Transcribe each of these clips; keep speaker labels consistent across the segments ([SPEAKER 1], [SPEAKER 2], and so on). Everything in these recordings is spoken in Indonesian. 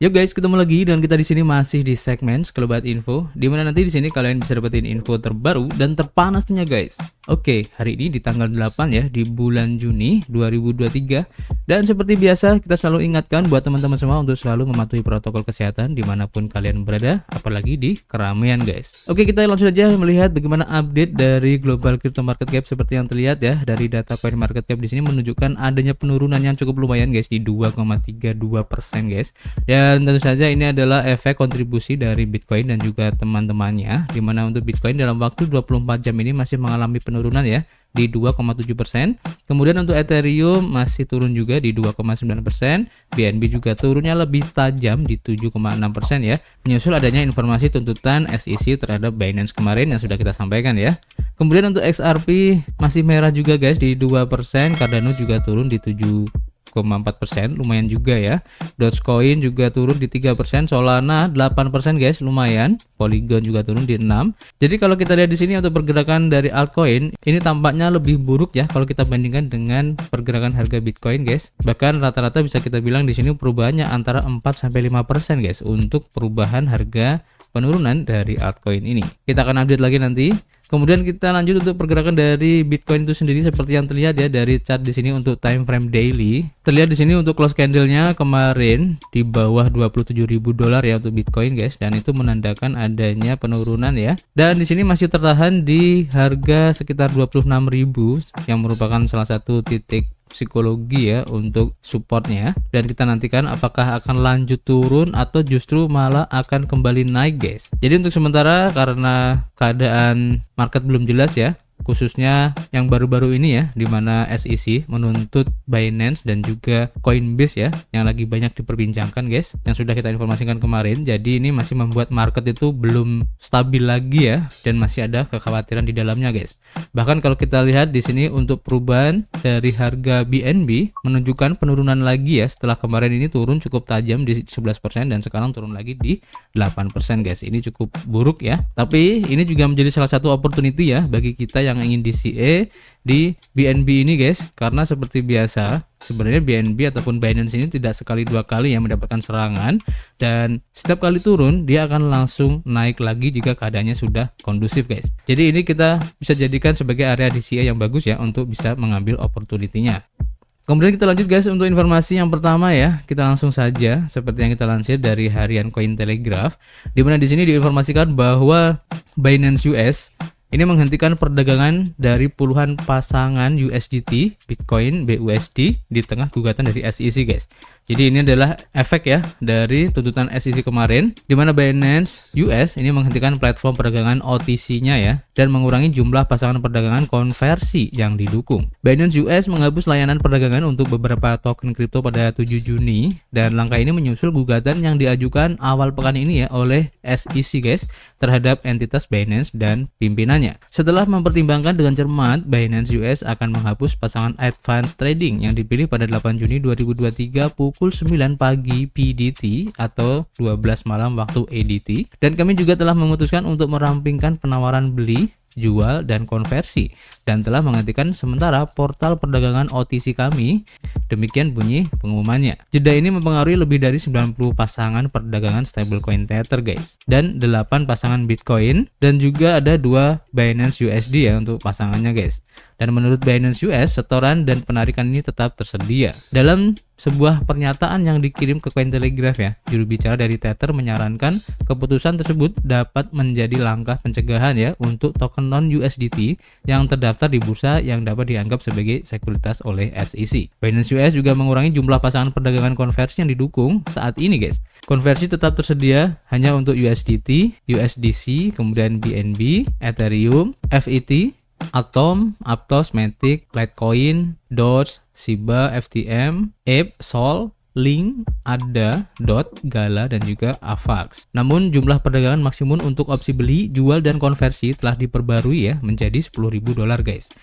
[SPEAKER 1] Yuk guys, ketemu lagi dan kita di sini masih di segmen Sekelebat Info, di mana nanti di sini kalian bisa dapetin info terbaru dan terpanas tentunya guys. Oke, hari ini di tanggal 8 ya, di bulan Juni 2023. Dan seperti biasa kita selalu ingatkan buat teman-teman semua untuk selalu mematuhi protokol kesehatan dimanapun kalian berada, apalagi di keramaian guys. Oke, kita langsung saja melihat bagaimana update dari global crypto market cap. Seperti yang terlihat ya, dari data coin market cap di sini menunjukkan adanya penurunan yang cukup lumayan guys, di 2,32% guys. Dan tentu saja ini adalah efek kontribusi dari Bitcoin dan juga teman-temannya, dimana untuk Bitcoin dalam waktu 24 jam ini masih mengalami penurunan ya, di 2,7%. Kemudian untuk Ethereum masih turun juga di 2,9%. BNB juga turunnya lebih tajam di 7,6% ya, menyusul adanya informasi tuntutan SEC terhadap Binance kemarin yang sudah kita sampaikan ya. Kemudian untuk XRP masih merah juga guys di 2%. Cardano juga turun di 7,4%, lumayan juga ya. Dogecoin juga turun di 3%, Solana 8% guys, lumayan. Polygon juga turun di 6. Jadi kalau kita lihat di sini untuk pergerakan dari altcoin, ini tampaknya lebih buruk ya kalau kita bandingkan dengan pergerakan harga Bitcoin guys. Bahkan rata-rata bisa kita bilang di sini perubahannya antara 4 sampai 5% guys untuk perubahan harga penurunan dari altcoin ini. Kita akan update lagi nanti. Kemudian kita lanjut untuk pergerakan dari Bitcoin itu sendiri. Seperti yang terlihat ya dari chart di sini untuk time frame daily. Terlihat di sini untuk close candle-nya kemarin di bawah $27.000 ya untuk Bitcoin guys, dan itu menandakan adanya penurunan ya. Dan di sini masih tertahan di harga sekitar 26.000 yang merupakan salah satu titik psikologi ya untuk supportnya, dan kita nantikan apakah akan lanjut turun atau justru malah akan kembali naik guys. Jadi untuk sementara karena keadaan market belum jelas ya, khususnya yang baru-baru ini ya, dimana SEC menuntut Binance dan juga Coinbase ya, yang lagi banyak diperbincangkan guys, yang sudah kita informasikan kemarin. Jadi ini masih membuat market itu belum stabil lagi ya, dan masih ada kekhawatiran di dalamnya guys. Bahkan kalau kita lihat di sini untuk perubahan dari harga BNB menunjukkan penurunan lagi ya, setelah kemarin ini turun cukup tajam di 11% dan sekarang turun lagi di 8% guys. Ini cukup buruk ya, tapi ini juga menjadi salah satu opportunity ya bagi kita yang ingin DCA di BNB ini guys, karena seperti biasa sebenarnya BNB ataupun Binance ini tidak sekali dua kali yang mendapatkan serangan, dan setiap kali turun dia akan langsung naik lagi jika keadaannya sudah kondusif guys. Jadi ini kita bisa jadikan sebagai area DCA yang bagus ya untuk bisa mengambil opportunity-nya. Kemudian kita lanjut guys untuk informasi yang pertama ya. Kita langsung saja seperti yang kita lansir dari harian Cointelegraph, di mana di sini diinformasikan bahwa Binance US ini menghentikan perdagangan dari puluhan pasangan USDT, Bitcoin, BUSD di tengah gugatan dari SEC guys. Jadi ini adalah efek ya dari tuntutan SEC kemarin, di mana Binance US ini menghentikan platform perdagangan OTC-nya ya, dan mengurangi jumlah pasangan perdagangan konversi yang didukung. Binance US menghapus layanan perdagangan untuk beberapa token kripto pada 7 Juni, dan langkah ini menyusul gugatan yang diajukan awal pekan ini ya oleh SEC guys terhadap entitas Binance dan pimpinannya. Setelah mempertimbangkan dengan cermat, Binance US akan menghapus pasangan advance trading yang dipilih pada 8 Juni 2023 pukul 9 pagi PDT atau 12 malam waktu ADT, dan kami juga telah memutuskan untuk merampingkan penawaran beli, jual, dan konversi, dan telah menghentikan sementara portal perdagangan OTC kami. Demikian bunyi pengumumannya. Jeda ini mempengaruhi lebih dari 90 pasangan perdagangan stablecoin Tether guys, dan 8 pasangan Bitcoin, dan juga ada 2 Binance USD ya untuk pasangannya guys. Dan menurut Binance US, setoran dan penarikan ini tetap tersedia. Dalam sebuah pernyataan yang dikirim ke Cointelegraph ya, juru bicara dari Tether menyarankan keputusan tersebut dapat menjadi langkah pencegahan ya untuk token non USDT yang terdaftar di bursa yang dapat dianggap sebagai sekuritas oleh SEC. Binance US juga mengurangi jumlah pasangan perdagangan konversi yang didukung saat ini guys. Konversi tetap tersedia hanya untuk USDT, USDC, kemudian BNB, Ethereum, FET, Atom, Aptos, Matic, Litecoin, Doge, Shiba, FTM, Ape, Sol, Link, ADA, DOT, Gala, dan juga AVAX. Namun jumlah perdagangan maksimum untuk opsi beli, jual, dan konversi telah diperbarui ya menjadi $10.000 guys.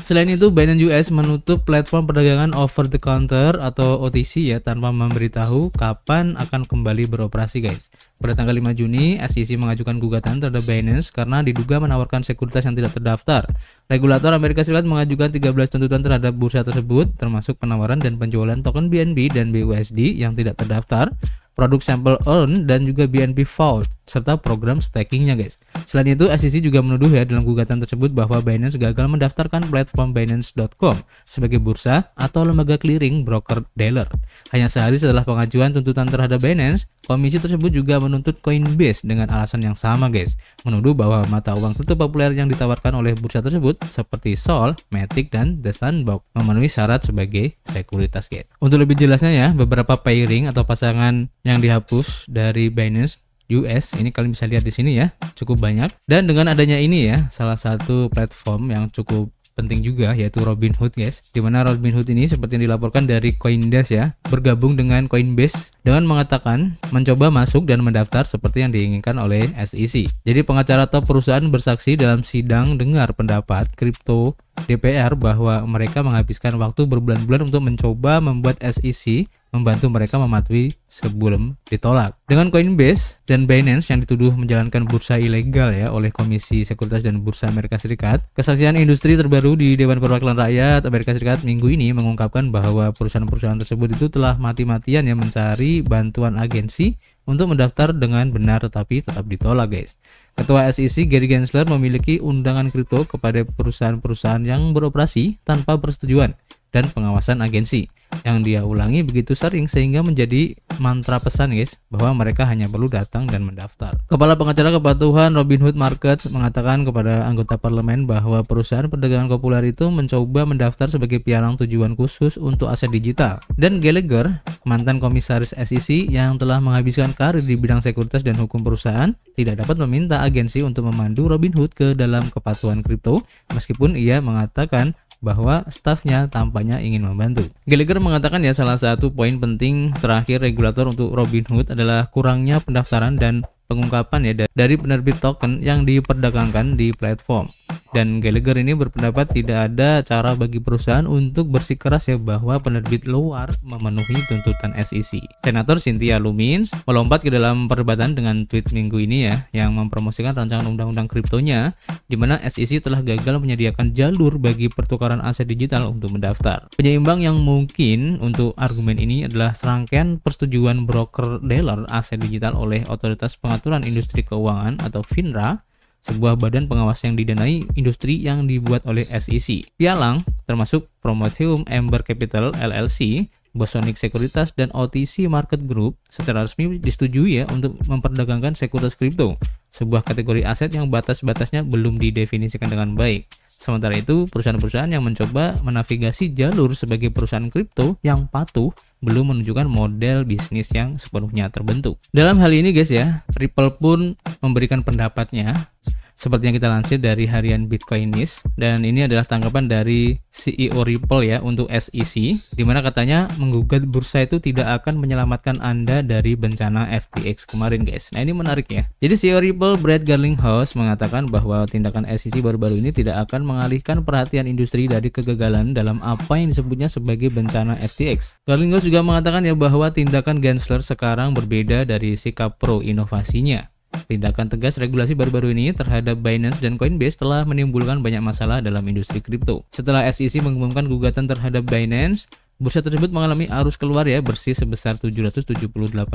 [SPEAKER 1] Selain itu, Binance US menutup platform perdagangan over the counter atau OTC ya tanpa memberitahu kapan akan kembali beroperasi guys. Pada tanggal 5 Juni, SEC mengajukan gugatan terhadap Binance karena diduga menawarkan sekuritas yang tidak terdaftar. Regulator Amerika Serikat mengajukan 13 tuntutan terhadap bursa tersebut, termasuk penawaran dan penjualan token BNB dan BUSD yang tidak terdaftar, produk Sample Earn, dan juga BNB Vault, serta program stakingnya guys. Selain itu, SEC juga menuduh ya dalam gugatan tersebut bahwa Binance gagal mendaftarkan platform Binance.com sebagai bursa atau lembaga clearing broker dealer. Hanya sehari setelah pengajuan tuntutan terhadap Binance, komisi tersebut juga menuntut Coinbase dengan alasan yang sama guys, menuduh bahwa mata uang kripto populer yang ditawarkan oleh bursa tersebut seperti Sol, Matic, dan The Sandbox memenuhi syarat sebagai sekuritas guys. Untuk lebih jelasnya ya, beberapa pairing atau pasangan yang dihapus dari Binance US ini kalian bisa lihat di sini ya, cukup banyak. Dan dengan adanya ini ya, salah satu platform yang cukup penting juga yaitu Robinhood guys, dimana Robinhood ini seperti yang dilaporkan dari CoinDesk ya, bergabung dengan Coinbase dengan mengatakan mencoba masuk dan mendaftar seperti yang diinginkan oleh SEC. Jadi pengacara top perusahaan bersaksi dalam sidang dengar pendapat kripto DPR bahwa mereka menghabiskan waktu berbulan-bulan untuk mencoba membuat SEC membantu mereka mematuhi sebelum ditolak. Dengan Coinbase dan Binance yang dituduh menjalankan bursa ilegal ya oleh Komisi Sekuritas dan Bursa Amerika Serikat, kesaksian industri terbaru di Dewan Perwakilan Rakyat Amerika Serikat minggu ini mengungkapkan bahwa perusahaan-perusahaan tersebut itu telah mati-matian ya mencari bantuan agensi untuk mendaftar dengan benar tetapi tetap ditolak guys. Ketua SEC Gary Gensler memiliki undangan kripto kepada perusahaan-perusahaan yang beroperasi tanpa persetujuan dan pengawasan agensi yang dia ulangi begitu sering sehingga menjadi mantra pesan guys bahwa mereka hanya perlu datang dan mendaftar. Kepala Pengacara Kepatuhan Robinhood Markets mengatakan kepada anggota parlemen bahwa perusahaan perdagangan populer itu mencoba mendaftar sebagai pialang tujuan khusus untuk aset digital. Dan Gallagher, mantan komisaris SEC yang telah menghabiskan karir di bidang sekuritas dan hukum perusahaan, tidak dapat meminta agensi untuk memandu Robinhood ke dalam kepatuhan kripto meskipun ia mengatakan bahwa stafnya tampaknya ingin membantu. Gallagher mengatakan ya salah satu poin penting terakhir regulator untuk Robinhood adalah kurangnya pendaftaran dan pengungkapan ya dari penerbit token yang diperdagangkan di platform. Dan Gallagher ini berpendapat tidak ada cara bagi perusahaan untuk bersikeras ya bahwa penerbit luar memenuhi tuntutan SEC. Senator Cynthia Lummis melompat ke dalam perdebatan dengan tweet minggu ini ya yang mempromosikan rancangan undang-undang kriptonya di mana SEC telah gagal menyediakan jalur bagi pertukaran aset digital untuk mendaftar. Penyeimbang yang mungkin untuk argumen ini adalah serangkaian persetujuan broker dealer aset digital oleh Otoritas Pengaturan Industri Keuangan atau FINRA, sebuah badan pengawas yang didanai industri yang dibuat oleh SEC. Pialang termasuk Prometheum Ember Capital LLC, Bosonic Sekuritas, dan OTC Market Group secara resmi disetujui ya untuk memperdagangkan sekuritas kripto, sebuah kategori aset yang batas-batasnya belum didefinisikan dengan baik. Sementara itu, perusahaan-perusahaan yang mencoba menavigasi jalur sebagai perusahaan kripto yang patuh belum menunjukkan model bisnis yang sepenuhnya terbentuk. Dalam hal ini guys ya, Ripple pun memberikan pendapatnya seperti yang kita lansir dari harian Bitcoinist, dan ini adalah tanggapan dari CEO Ripple ya untuk SEC, dimana katanya menggugat bursa itu tidak akan menyelamatkan Anda dari bencana FTX kemarin guys. Nah ini menarik ya. Jadi CEO Ripple Brad Garlinghouse mengatakan bahwa tindakan SEC baru-baru ini tidak akan mengalihkan perhatian industri dari kegagalan dalam apa yang disebutnya sebagai bencana FTX. Garlinghouse juga mengatakan ya bahwa tindakan Gensler sekarang berbeda dari sikap pro inovasinya. Tindakan tegas regulasi baru-baru ini terhadap Binance dan Coinbase telah menimbulkan banyak masalah dalam industri kripto. Setelah SEC mengumumkan gugatan terhadap Binance, bursa tersebut mengalami arus keluar ya bersih sebesar 778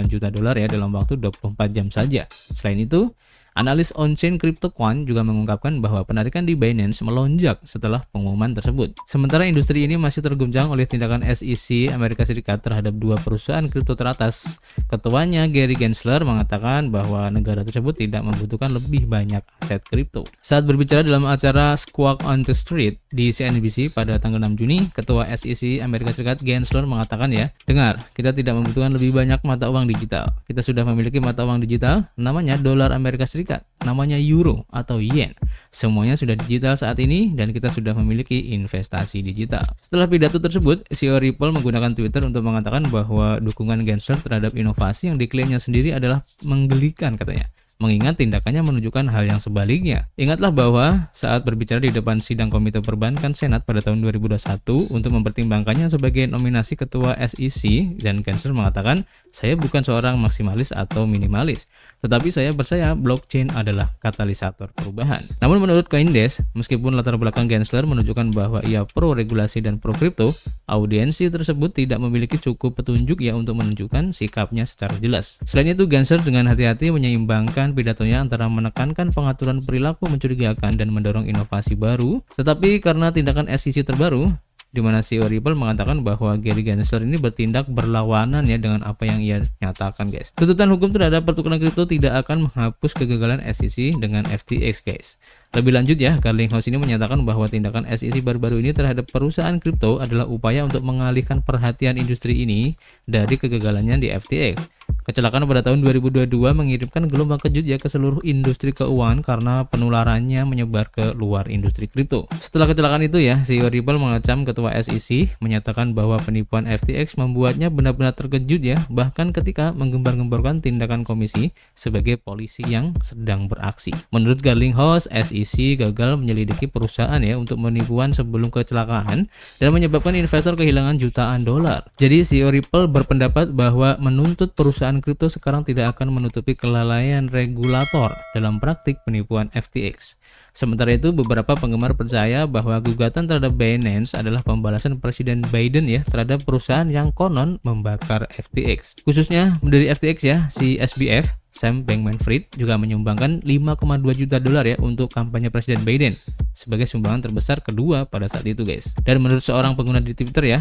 [SPEAKER 1] juta dolar ya dalam waktu 24 jam saja. Selain itu, analis on-chain CryptoQuant juga mengungkapkan bahwa penarikan di Binance melonjak setelah pengumuman tersebut. Sementara industri ini masih terguncang oleh tindakan SEC Amerika Serikat terhadap dua perusahaan kripto teratas. Ketuanya Gary Gensler mengatakan bahwa negara tersebut tidak membutuhkan lebih banyak aset kripto. Saat berbicara dalam acara Squawk on the Street di CNBC pada tanggal 6 Juni, Ketua SEC Amerika Serikat Gensler mengatakan ya, dengar, kita tidak membutuhkan lebih banyak mata uang digital. Kita sudah memiliki mata uang digital, namanya dolar Amerika Serikat, namanya euro atau yen. Semuanya sudah digital saat ini dan kita sudah memiliki investasi digital. Setelah pidato tersebut, CEO Ripple menggunakan Twitter untuk mengatakan bahwa dukungan Gensler terhadap inovasi yang diklaimnya sendiri adalah menggelikan katanya. mengingat tindakannya menunjukkan hal yang sebaliknya. Ingatlah bahwa saat berbicara di depan sidang Komite Perbankan Senat pada tahun 2021 untuk mempertimbangkannya sebagai nominasi ketua SEC, dan Gensler mengatakan, "Saya bukan seorang maksimalis atau minimalis, tetapi saya percaya blockchain adalah katalisator perubahan." Namun menurut CoinDesk, meskipun latar belakang Gensler menunjukkan bahwa ia pro regulasi dan pro kripto, audiensi tersebut tidak memiliki cukup petunjuk ya untuk menunjukkan sikapnya secara jelas. Selain itu, Gensler dengan hati-hati menyeimbangkan pidatonya antara menekankan pengaturan perilaku mencurigakan dan mendorong inovasi baru, tetapi karena tindakan SEC terbaru, di mana CEO Ripple mengatakan bahwa Gary Gensler ini bertindak berlawanan ya dengan apa yang ia nyatakan, guys. Tuntutan hukum terhadap pertukaran kripto tidak akan menghapus kegagalan SEC dengan FTX, guys. Lebih lanjut ya, Garlinghouse ini menyatakan bahwa tindakan SEC baru-baru ini terhadap perusahaan kripto adalah upaya untuk mengalihkan perhatian industri ini dari kegagalannya di FTX. Kecelakaan pada tahun 2022 mengirimkan gelombang kejut ya ke seluruh industri keuangan karena penularannya menyebar ke luar industri kripto. Setelah kecelakaan itu ya, CEO Ripple mengecam ketua SEC, menyatakan bahwa penipuan FTX membuatnya benar-benar terkejut ya, bahkan ketika menggembar-gemborkan tindakan komisi sebagai polisi yang sedang beraksi. Menurut Garlinghouse, SEC gagal menyelidiki perusahaan ya untuk penipuan sebelum kecelakaan dan menyebabkan investor kehilangan jutaan dolar. Jadi CEO Ripple berpendapat bahwa menuntut perusahaan kripto sekarang tidak akan menutupi kelalaian regulator dalam praktik penipuan FTX. Sementara itu, beberapa penggemar percaya bahwa gugatan terhadap Binance adalah pembalasan Presiden Biden ya terhadap perusahaan yang konon membakar FTX. Khususnya dari FTX ya, si SBF Sam Bankman-Fried juga menyumbangkan 5,2 juta dolar ya untuk kampanye Presiden Biden sebagai sumbangan terbesar kedua pada saat itu, guys. Dan menurut seorang pengguna di Twitter ya,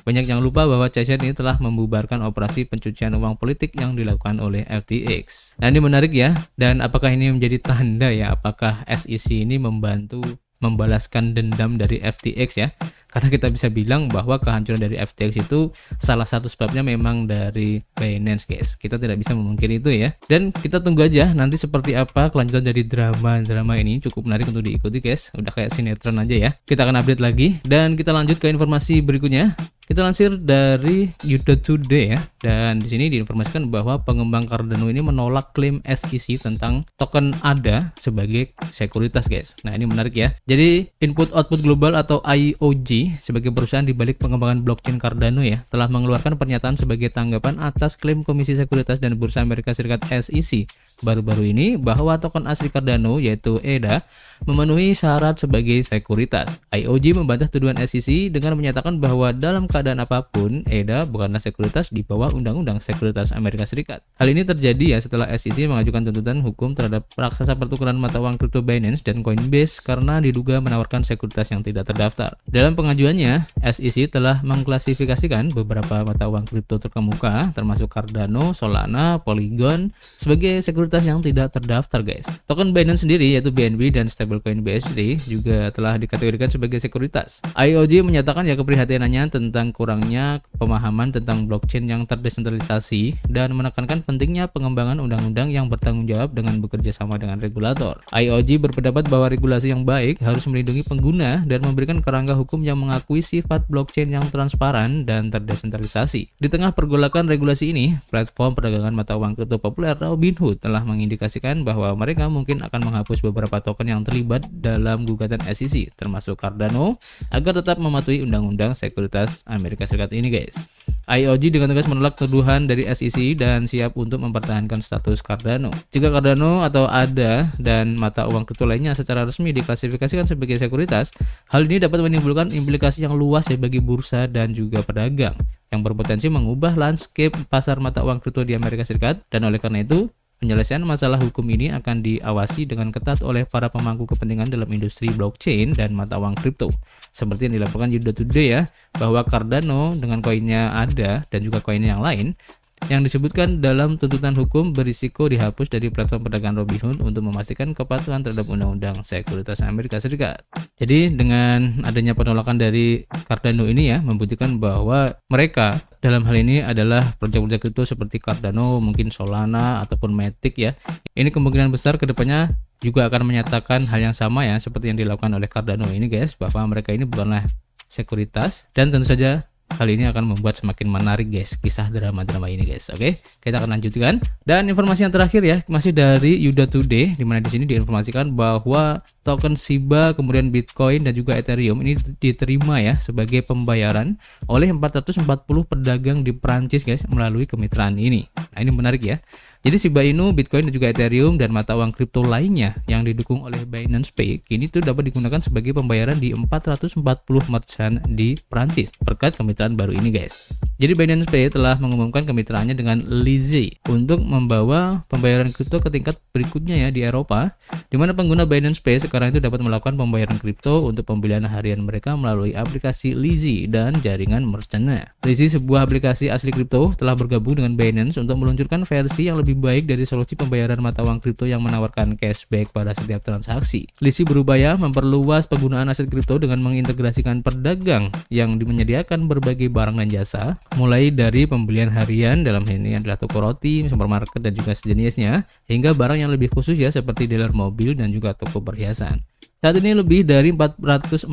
[SPEAKER 1] banyak yang lupa bahwa Chase ini telah membubarkan operasi pencucian uang politik yang dilakukan oleh FTX. Nah, ini menarik ya. Dan apakah ini menjadi tanda ya apakah SEC ini membantu membalaskan dendam dari FTX ya? Karena kita bisa bilang bahwa kehancuran dari FTX itu salah satu sebabnya memang dari Binance, guys. Kita tidak bisa memungkiri itu ya. Dan kita tunggu aja nanti seperti apa kelanjutan dari drama ini. Cukup menarik untuk diikuti, guys. Udah kayak sinetron aja ya. Kita akan update lagi dan kita lanjut ke informasi berikutnya. Kita lansir dari Yuda Today ya, dan di sini diinformasikan bahwa pengembang Cardano ini menolak klaim SEC tentang token ADA sebagai sekuritas, guys. Nah, ini menarik ya. Jadi Input Output Global atau IOG sebagai perusahaan di balik pengembangan blockchain Cardano ya, telah mengeluarkan pernyataan sebagai tanggapan atas klaim Komisi Sekuritas dan Bursa Amerika Serikat SEC baru-baru ini bahwa token asli Cardano yaitu ADA memenuhi syarat sebagai sekuritas. IOG membantah tuduhan SEC dengan menyatakan bahwa dalam keadaan apapun, ADA bukanlah sekuritas di bawah Undang-Undang Sekuritas Amerika Serikat. Hal ini terjadi ya setelah SEC mengajukan tuntutan hukum terhadap raksasa pertukaran mata uang kripto Binance dan Coinbase karena diduga menawarkan sekuritas yang tidak terdaftar. Dalam pengajuannya, SEC telah mengklasifikasikan beberapa mata uang kripto terkemuka termasuk Cardano, Solana, Polygon sebagai sekuritas yang tidak terdaftar, guys. Token Binance sendiri yaitu BNB dan stablecoin BSD juga telah dikategorikan sebagai sekuritas. IOG menyatakan ya keprihatinannya tentang kurangnya pemahaman tentang blockchain yang terdesentralisasi dan menekankan pentingnya pengembangan undang-undang yang bertanggung jawab dengan bekerja sama dengan regulator. IOG berpendapat bahwa regulasi yang baik harus melindungi pengguna dan memberikan kerangka hukum yang mengakui sifat blockchain yang transparan dan terdesentralisasi. Di tengah pergolakan regulasi ini, platform perdagangan mata uang kripto populer Robinhood telah mengindikasikan bahwa mereka mungkin akan menghapus beberapa token yang terlibat dalam gugatan SEC, termasuk Cardano, agar tetap mematuhi undang-undang sekuritas Amerika Serikat ini, guys. IOG dengan tegas menolak tuduhan dari SEC dan siap untuk mempertahankan status Cardano. Jika Cardano atau ADA dan mata uang kripto lainnya secara resmi diklasifikasikan sebagai sekuritas, hal ini dapat menimbulkan implikasi yang luas ya bagi bursa dan juga pedagang, yang berpotensi mengubah landscape pasar mata uang kripto di Amerika Serikat. Dan oleh karena itu, penyelesaian masalah hukum ini akan diawasi dengan ketat oleh para pemangku kepentingan dalam industri blockchain dan mata uang kripto. Seperti yang dilaporkan Yuda Today ya, bahwa Cardano dengan koinnya ADA dan juga koinnya yang lain yang disebutkan dalam tuntutan hukum berisiko dihapus dari platform perdagangan Robinhood untuk memastikan kepatuhan terhadap Undang-Undang Sekuritas Amerika Serikat. Jadi dengan adanya penolakan dari Cardano ini ya, membuktikan bahwa mereka dalam hal ini adalah proyek-proyek kripto seperti Cardano, mungkin Solana ataupun Matic ya. Ini kemungkinan besar kedepannya juga akan menyatakan hal yang sama ya seperti yang dilakukan oleh Cardano ini, guys, bahwa mereka ini bukanlah sekuritas dan tentu saja Hal ini akan membuat semakin menarik guys kisah drama-drama ini guys. Oke, kita akan lanjutkan. Dan informasi yang terakhir ya masih dari Yuda Today, di mana di sini diinformasikan bahwa token Shiba, kemudian Bitcoin dan juga Ethereum ini diterima ya sebagai pembayaran oleh 440 pedagang di Prancis guys melalui kemitraan ini. Nah, ini menarik ya. Jadi Shiba Inu, Bitcoin dan juga Ethereum dan mata uang kripto lainnya yang didukung oleh Binance Pay kini itu dapat digunakan sebagai pembayaran di 440 merchant di Prancis berkat kemitraan baru ini guys. Jadi Binance Pay telah mengumumkan kemitraannya dengan Lizzy untuk membawa pembayaran kripto ke tingkat berikutnya ya di Eropa, di mana pengguna Binance Pay sekarang itu dapat melakukan pembayaran kripto untuk pembelian harian mereka melalui aplikasi Lizzy dan jaringan merchantnya. Lizzy, sebuah aplikasi asli kripto, telah bergabung dengan Binance untuk meluncurkan versi yang lebih baik dari solusi pembayaran mata uang kripto yang menawarkan cashback pada setiap transaksi. Lizzy berupaya memperluas penggunaan aset kripto dengan mengintegrasikan pedagang yang menyediakan berbagai barang dan jasa, mulai dari pembelian harian, dalam hal ini adalah toko roti, supermarket dan juga sejenisnya, hingga barang yang lebih khusus ya seperti dealer mobil dan juga toko perhiasan. Saat ini lebih dari 440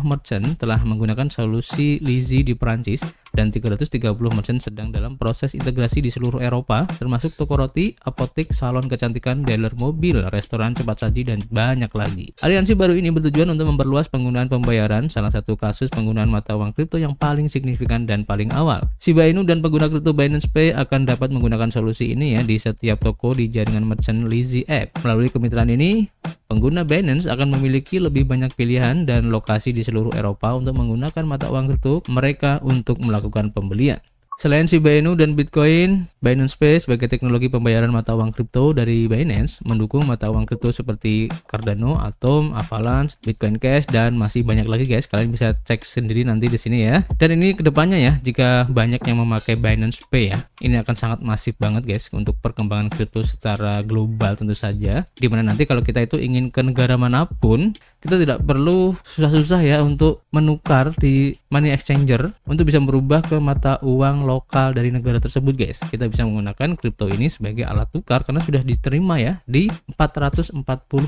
[SPEAKER 1] merchant telah menggunakan solusi Lizzy di Prancis dan 330 merchant sedang dalam proses integrasi di seluruh Eropa, termasuk toko roti, apotek, salon kecantikan, dealer mobil, restoran cepat saji dan banyak lagi. Aliansi baru ini bertujuan untuk memperluas penggunaan pembayaran, salah satu kasus penggunaan mata uang kripto yang paling signifikan dan paling awal. Shiba Inu dan pengguna kripto Binance Pay akan dapat menggunakan solusi ini ya di setiap toko di jaringan merchant Lizzy app. Melalui kemitraan ini, pengguna Binance akan memiliki lebih banyak pilihan dan lokasi di seluruh Eropa untuk menggunakan mata uang kripto mereka untuk melakukan pembelian. Selain Shiba Inu dan Bitcoin, Binance Pay sebagai teknologi pembayaran mata uang kripto dari Binance mendukung mata uang kripto seperti Cardano, Atom, Avalanche, Bitcoin Cash dan masih banyak lagi guys. Kalian bisa cek sendiri nanti di sini ya. Dan ini kedepannya ya, jika banyak yang memakai Binance Pay ya, ini akan sangat masif banget guys untuk perkembangan kripto secara global tentu saja. Dimana nanti kalau kita itu ingin ke negara manapun, kita tidak perlu susah-susah ya untuk menukar di money exchanger untuk bisa merubah ke mata uang lokal dari negara tersebut guys. Kita bisa menggunakan kripto ini sebagai alat tukar karena sudah diterima ya di 440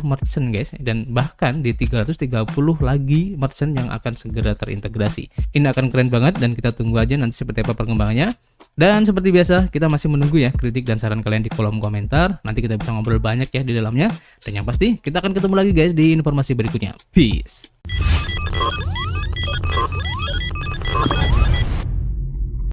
[SPEAKER 1] merchant guys, dan bahkan di 330 lagi merchant yang akan segera terintegrasi. Ini akan keren banget dan kita tunggu aja nanti seperti apa perkembangannya. Dan seperti biasa kita masih menunggu ya kritik dan saran kalian di kolom komentar. Nanti kita bisa ngobrol banyak ya di dalamnya. Dan yang pasti kita akan ketemu lagi guys di informasi berikutnya. Peace.